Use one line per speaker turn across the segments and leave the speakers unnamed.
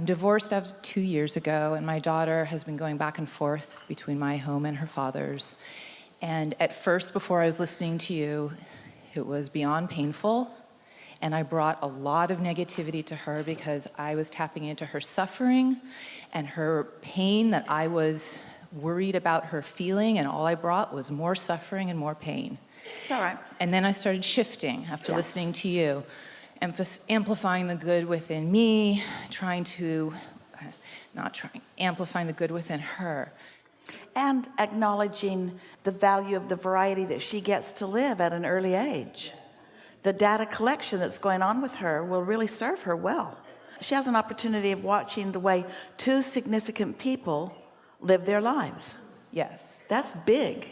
I'm divorced after 2 years ago, and my daughter has been going back and forth between my home and her father's. And at first, before I was listening to you, it was beyond painful. And I brought a lot of negativity to her because I was tapping into her suffering and her pain that I was worried about her feeling, and all I brought was more suffering and more pain.
It's all right.
And then I started shifting after listening to you, amplifying the good within me, amplifying the good within her.
And acknowledging the value of the variety that she gets to live at an early age. The data collection that's going on with her will really serve her well. She has an opportunity of watching the way two significant people live their lives.
Yes.
That's big.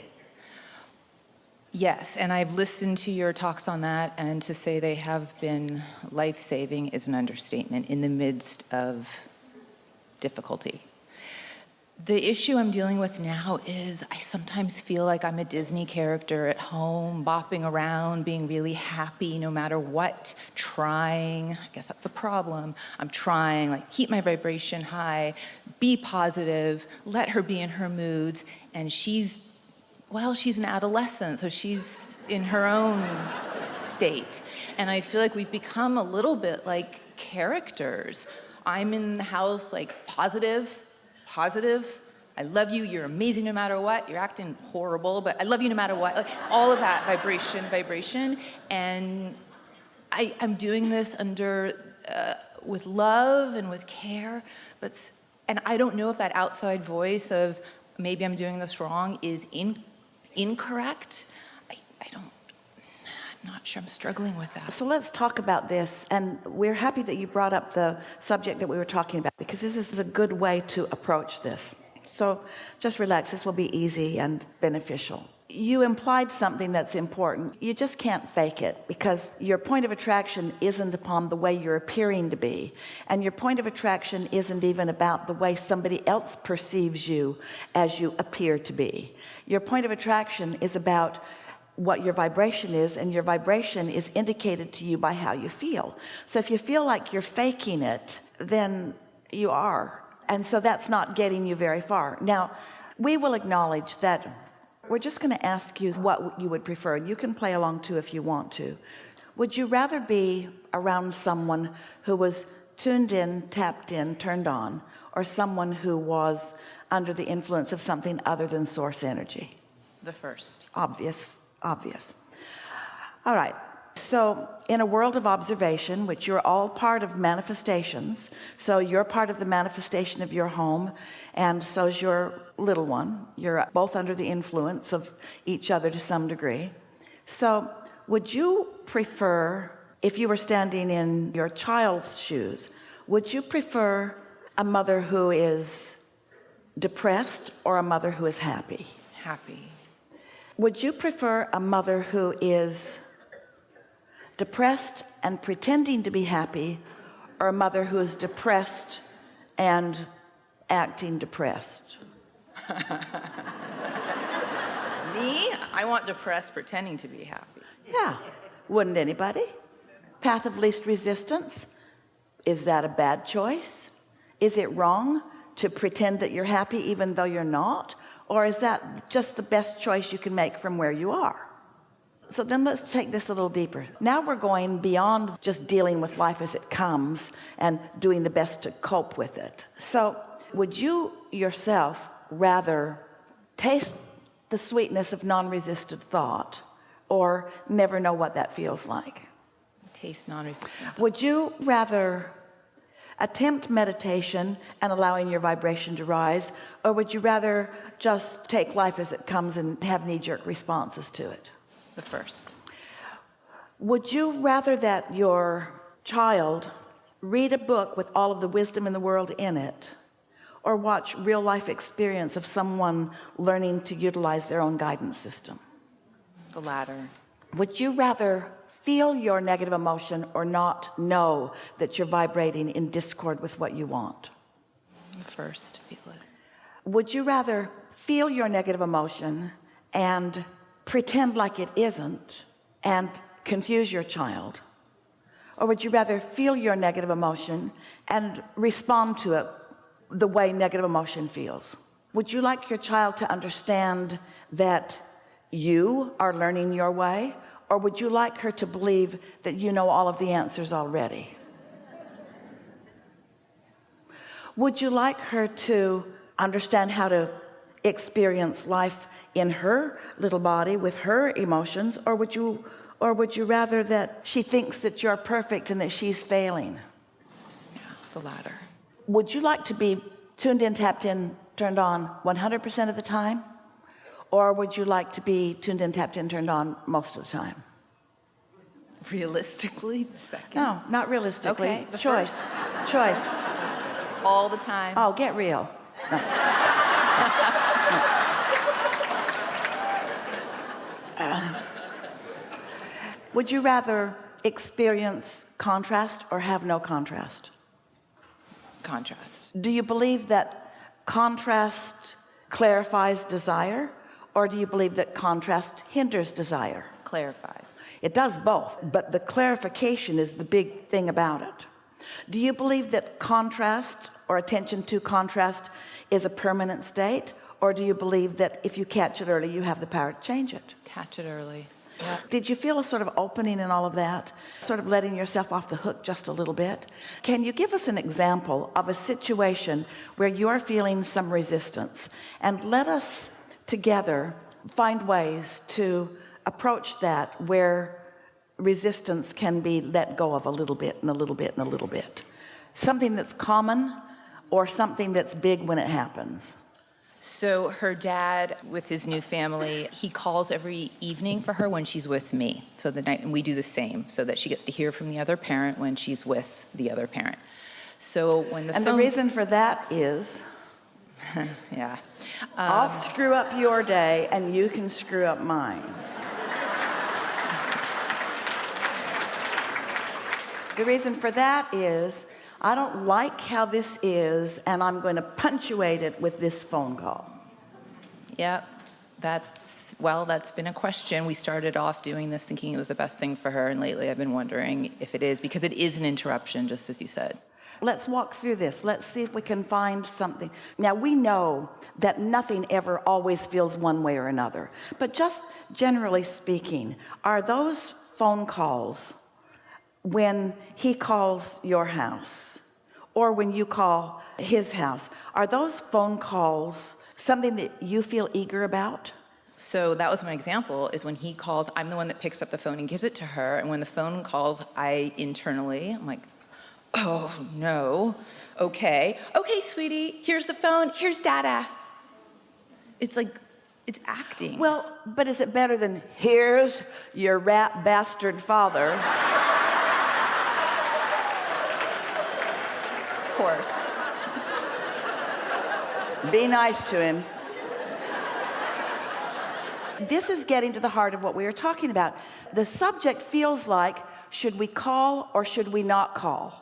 Yes, and I've listened to your talks on that, and to say they have been life-saving is an understatement in the midst of difficulty. The issue I'm dealing with now is I sometimes feel like I'm a Disney character at home, bopping around, being really happy no matter what, trying. I guess that's the problem. I'm trying, like, keep my vibration high, be positive, let her be in her moods, and she's an adolescent, so she's in her own state. And I feel like we've become a little bit like characters. I'm in the house, like, positive, I love you, you're amazing no matter what, you're acting horrible, but I love you no matter what. Like, all of that vibration. And I'm doing this with love and with care, and I don't know if that outside voice of maybe I'm doing this wrong is incorrect. I'm not sure. I'm struggling with that.
So let's talk about this, and we're happy that you brought up the subject that we were talking about, because this is a good way to approach this. So just relax. This will be easy and beneficial. You implied something that's important. You just can't fake it, because your point of attraction isn't upon the way you're appearing to be, and your point of attraction isn't even about the way somebody else perceives you as you appear to be. Your point of attraction is about what your vibration is, and your vibration is indicated to you by how you feel. So if you feel like you're faking it, then you are, and so that's not getting you very far. Now, we will acknowledge that we're just going to ask you what you would prefer. You can play along too if you want to. Would you rather be around someone who was tuned in, tapped in, turned on, or someone who was under the influence of something other than source energy?
The first.
Obvious. All right. So in a world of observation, which you're all part of manifestations, so you're part of the manifestation of your home, and so is your little one. You're both under the influence of each other to some degree. So would you prefer, if you were standing in your child's shoes, would you prefer a mother who is depressed or a mother who is happy?
Happy.
Would you prefer a mother who is depressed and pretending to be happy, or a mother who is depressed and acting depressed?
Me? I want depressed pretending to be happy.
Yeah. Wouldn't anybody? Path of least resistance. Is that a bad choice? Is it wrong to pretend that you're happy even though you're not? Or is that just the best choice you can make from where you are? So then let's take this a little deeper. Now we're going beyond just dealing with life as it comes and doing the best to cope with it. So would you yourself rather taste the sweetness of non-resisted thought, or never know what that feels like?
Taste non-resistant.
Would you rather attempt meditation and allowing your vibration to rise, or would you rather just take life as it comes and have knee-jerk responses to it?
The first.
Would you rather that your child read a book with all of the wisdom in the world in it, or watch real-life experience of someone learning to utilize their own guidance system?
The latter.
Would you rather feel your negative emotion or not know that you're vibrating in discord with what you want?
The first. Feel it.
Would you rather feel your negative emotion and pretend like it isn't and confuse your child, Or would you rather feel your negative emotion and respond to it the way negative emotion feels? Would you like your child to understand that you are learning your way? Or would you like her to believe that you know all of the answers already? Would you like her to understand how to experience life in her little body with her emotions? Or would you rather that she thinks that you're perfect and that she's failing?
Yeah, the latter.
Would you like to be tuned in, tapped in, turned on 100% of the time? Or would you like to be tuned in, tapped in, turned on most of the time?
Realistically, the second.
No, not realistically.
Okay, the
choice.
first.
Choice.
All the time.
Oh, get real. No. Would you rather experience contrast or have no contrast?
Contrast.
Do you believe that contrast clarifies desire, or do you believe that contrast hinders desire?
Clarifies.
It does both, but the clarification is the big thing about it. Do you believe that contrast or attention to contrast is a permanent state, or do you believe that if you catch it early, you have the power to change it?
Catch it early. Yeah.
Did you feel a sort of opening in all of that? Sort of letting yourself off the hook just a little bit? Can you give us an example of a situation where you are feeling some resistance? And let us together find ways to approach that where resistance can be let go of a little bit and a little bit and a little bit. Something that's common or something that's big when it happens.
So her dad, with his new family, he calls every evening for her when she's with me. So the night, and we do the same, so that she gets to hear from the other parent when she's with the other parent. So when the
and
phone...
the reason for that is,
yeah,
I'll screw up your day and you can screw up mine. The reason for that is, I don't like how this is, and I'm going to punctuate it with this phone call.
yeah, that's been a question. We started off doing this thinking it was the best thing for her, and lately I've been wondering if it is, because it is an interruption, just as you said.
Let's walk through this. Let's see if we can find something. Now, we know that nothing ever always feels one way or another, but just generally speaking, are those phone calls when he calls your house or when you call his house, are those phone calls something that you feel eager about?
So that was my example, is when he calls, I'm the one that picks up the phone and gives it to her, and when the phone calls, I'm like, oh no, okay, sweetie, here's the phone, here's data. It's like, it's acting.
Well, but is it better than, here's your rat bastard father?
Of course.
Be nice to him. This is getting to the heart of what we are talking about. The subject feels like, should we call or should we not call?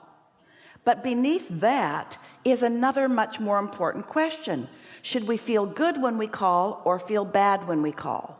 But beneath that is another much more important question. Should we feel good when we call or feel bad when we call?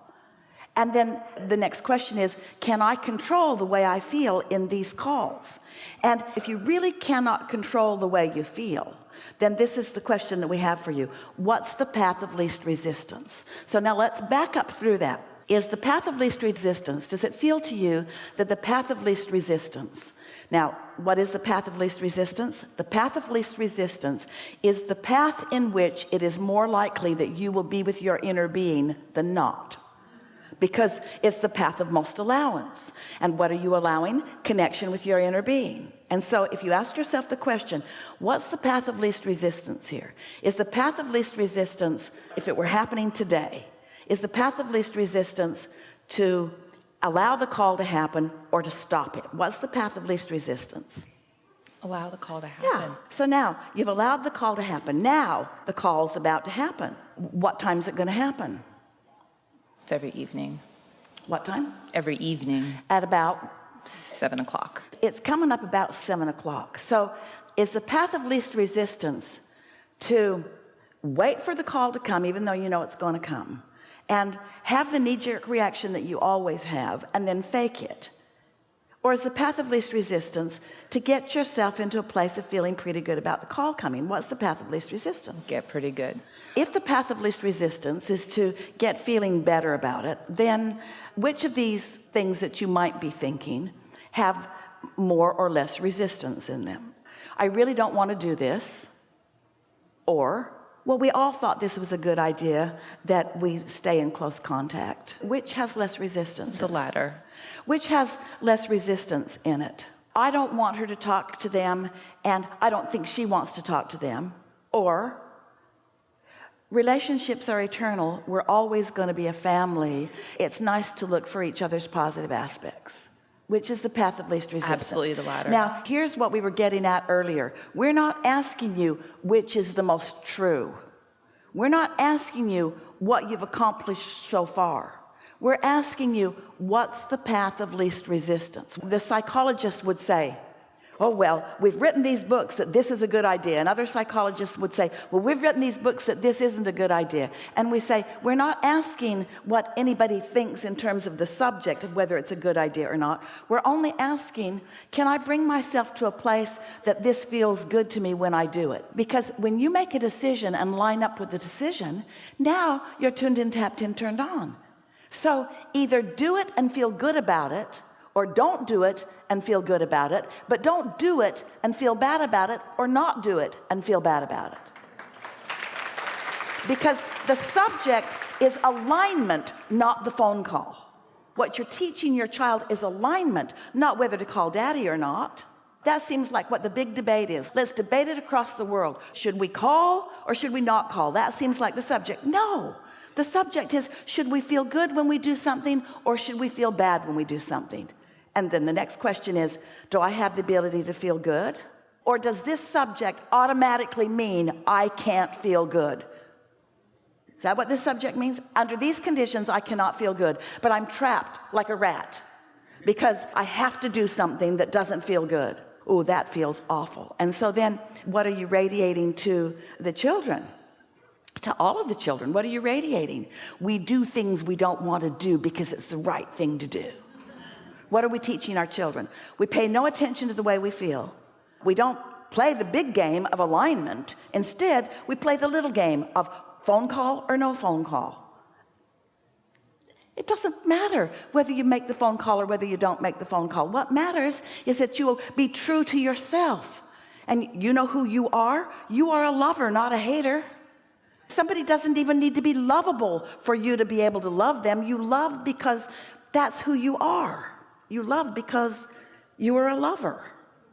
And then the next question is, can I control the way I feel in these calls? And if you really cannot control the way you feel, then this is the question that we have for you. What's the path of least resistance? So now let's back up through that. Is the path of least resistance, does it feel to you that the path of least resistance, now what is the path of least resistance? The path of least resistance is the path in which it is more likely that you will be with your inner being than not, because it's the path of most allowance. And what are you allowing? Connection with your inner being. And so if you ask yourself the question, what's the path of least resistance here? Is the path of least resistance, if it were happening today, is the path of least resistance to allow the call to happen or to stop it? What's the path of least resistance?
Allow the call to happen.
Yeah. So now you've allowed the call to happen. Now the call's about to happen. What time is it going to happen?
It's every evening.
What time?
Every evening.
At about
7 o'clock.
It's coming up about 7 o'clock. So is the path of least resistance to wait for the call to come, even though you know it's going to come, and have the knee-jerk reaction that you always have, and then fake it? Or is the path of least resistance to get yourself into a place of feeling pretty good about the call coming? What's the path of least resistance?
Get pretty good.
If the path of least resistance is to get feeling better about it, then which of these things that you might be thinking have more or less resistance in them? I really don't want to do this. Or, well, we all thought this was a good idea, that we stay in close contact. Which has less resistance?
The latter.
Which has less resistance in it? I don't want her to talk to them, and I don't think she wants to talk to them. Or, relationships are eternal. We're always going to be a family. It's nice to look for each other's positive aspects. Which is the path of least resistance?
Absolutely the latter.
Now, here's what we were getting at earlier. We're not asking you which is the most true. We're not asking you what you've accomplished so far. We're asking you, what's the path of least resistance? The psychologist would say, oh, well, we've written these books that this is a good idea. And other psychologists would say, well, we've written these books that this isn't a good idea. And we say, we're not asking what anybody thinks in terms of the subject of whether it's a good idea or not. We're only asking, can I bring myself to a place that this feels good to me when I do it? Because when you make a decision and line up with the decision, now you're tuned in, tapped in, turned on. So either do it and feel good about it, or don't do it and feel good about it, but don't do it and feel bad about it, or not do it and feel bad about it. Because the subject is alignment, not the phone call. What you're teaching your child is alignment, not whether to call daddy or not. That seems like what the big debate is. Let's debate it across the world. Should we call or should we not call? That seems like the subject. No. The subject is, should we feel good when we do something, or should we feel bad when we do something? And then the next question is, do I have the ability to feel good? Or does this subject automatically mean I can't feel good? Is that what this subject means? Under these conditions, I cannot feel good, but I'm trapped like a rat because I have to do something that doesn't feel good. Oh, that feels awful. And so then what are you radiating to the children? To all of the children, what are you radiating? We do things we don't want to do because it's the right thing to do. What are we teaching our children? We pay no attention to the way we feel. We don't play the big game of alignment. Instead, we play the little game of phone call or no phone call. It doesn't matter whether you make the phone call or whether you don't make the phone call. What matters is that you will be true to yourself. And you know who you are? You are a lover, not a hater. Somebody doesn't even need to be lovable for you to be able to love them. You love because that's who you are. You love because you are a lover.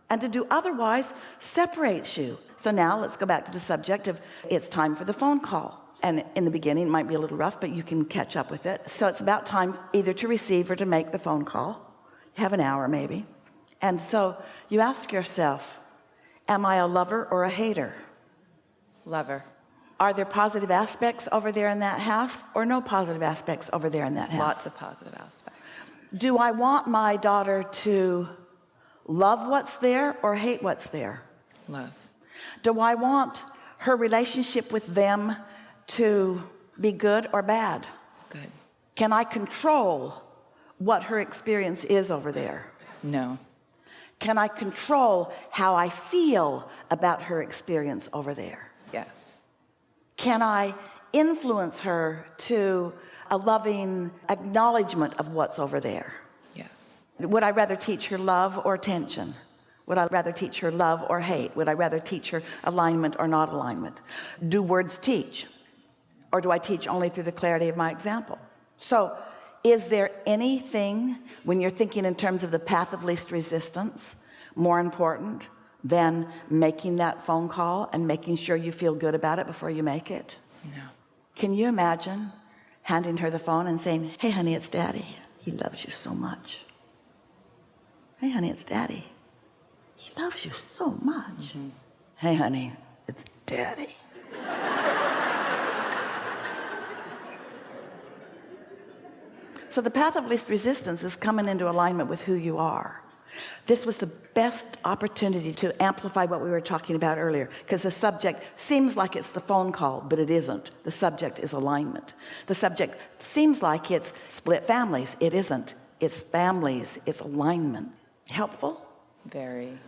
And to do otherwise separates you. So now let's go back to the subject of it's time for the phone call. And in the beginning, it might be a little rough, but you can catch up with it. So it's about time either to receive or to make the phone call. You have an hour maybe. And so you ask yourself, am I a lover or a hater?
Lover.
Are there positive aspects over there in that house, or no positive aspects over there in that house?
Lots of positive aspects.
Do I want my daughter to love what's there or hate what's there?
Love.
Do I want her relationship with them to be good or bad?
Good.
Can I control what her experience is over there?
No.
Can I control how I feel about her experience over there?
Yes.
Can I influence her to a loving acknowledgement of what's over there?
Yes.
Would I rather teach her love or tension? Would I rather teach her love or hate? Would I rather teach her alignment or not alignment? Do words teach? Or do I teach only through the clarity of my example? So is there anything, when you're thinking in terms of the path of least resistance, more important than making that phone call and making sure you feel good about it before you make it?
No.
Can you imagine handing her the phone and saying, hey honey, it's daddy, he loves you so much. Hey honey, it's daddy, he loves you so much. Hey honey, it's daddy. So the path of least resistance is coming into alignment with who you are. This was the best opportunity to amplify what we were talking about earlier, because the subject seems like it's the phone call, but it isn't. The subject is alignment. The subject seems like it's split families. It isn't. It's families. It's alignment. Helpful?
Very.